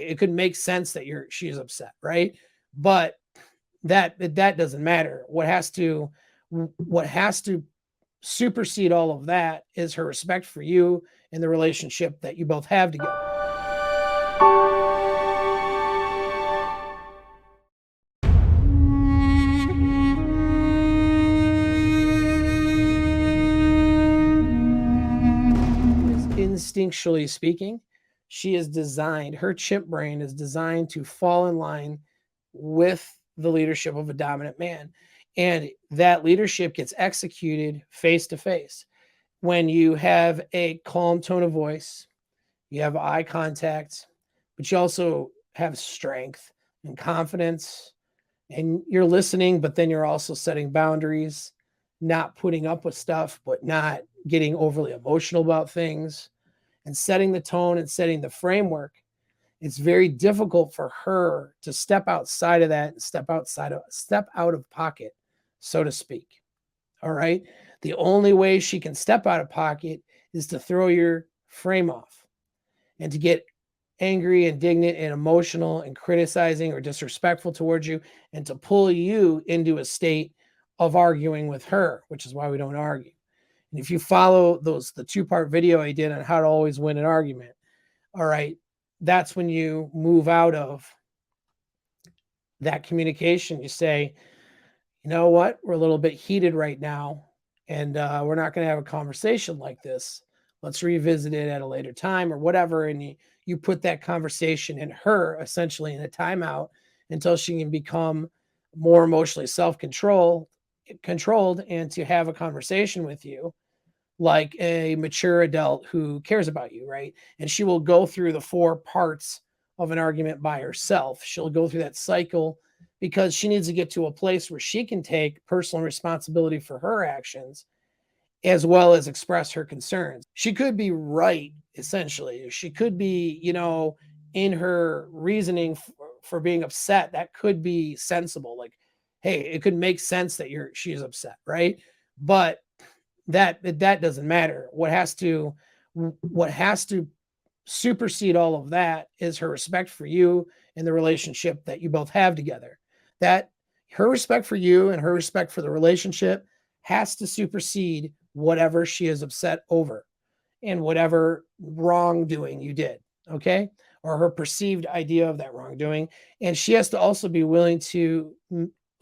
it could make sense that she's upset, right? But that doesn't matter. What has to supersede all of that is her respect for you and the relationship that you both have together. Instinctually speaking, her chimp brain is designed to fall in line with the leadership of a dominant man. And that leadership gets executed face to face. When you have a calm tone of voice, you have eye contact, but you also have strength and confidence, and you're listening, but then you're also setting boundaries, not putting up with stuff, but not getting overly emotional about things, and setting the tone and setting the framework. It's very difficult for her to step outside of that and step out of pocket, so to speak. All right. The only way she can step out of pocket is to throw your frame off and to get angry, indignant, and emotional and criticizing or disrespectful towards you, and to pull you into a state of arguing with her, which is why we don't argue. And if you follow the 2-part video I did on how to always win an argument, all right, that's when you move out of that communication. You say, you know what, we're a little bit heated right now, and we're not going to have a conversation like this. Let's revisit it at a later time or whatever. And you put that conversation in her essentially in a timeout until she can become more emotionally controlled and to have a conversation with you like a mature adult who cares about you, right? And she will go through the 4 parts of an argument by herself. She'll go through that cycle because she needs to get to a place where she can take personal responsibility for her actions as well as express her concerns. She could be right, essentially. She could be, in her reasoning for being upset, that could be sensible. Like, hey, it could make sense that she's upset, right? But that doesn't matter. What has to supersede all of that is her respect for you and the relationship that you both have together. That her respect for you and her respect for the relationship has to supersede whatever she is upset over and whatever wrongdoing you did, okay? Or her perceived idea of that wrongdoing. And she has to also be willing to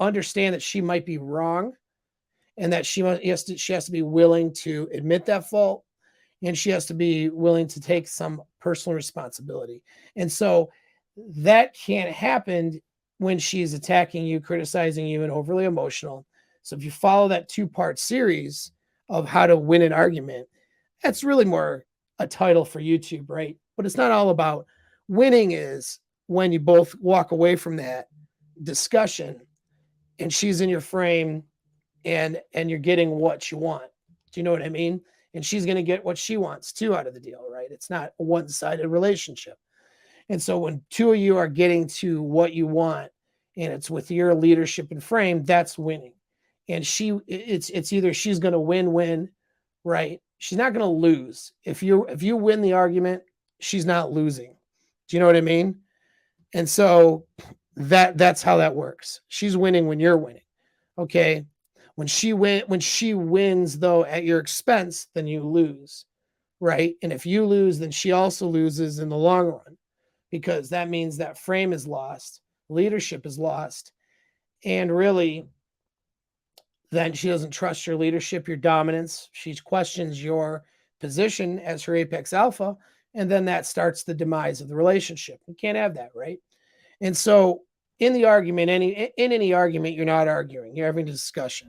understand that she might be wrong, and that she has to be willing to admit that fault, and she has to be willing to take some personal responsibility. And so that can't happen when she's attacking you, criticizing you, and overly emotional. So if you follow that 2-part series of how to win an argument, that's really more a title for YouTube, right? But it's not all about winning. Is when you both walk away from that discussion and she's in your frame and you're getting what you want. Do you know what I mean? And she's going to get what she wants too out of the deal, right? It's not a one-sided relationship. And so when 2 of you are getting to what you want and it's with your leadership and frame, that's winning. And it's either she's going to win, right? She's not going to lose. If you win the argument, she's not losing. Do you know what I mean? And so that's how that works. She's winning when you're winning. Okay. When she wins though at your expense, then you lose, right? And if you lose, then she also loses in the long run, because that means that frame is lost, leadership is lost, and really then she doesn't trust your leadership, your dominance. She questions your position as her apex alpha, and then that starts the demise of the relationship. You can't have that, right? And so in the argument, in any argument, you're not arguing, you're having a discussion.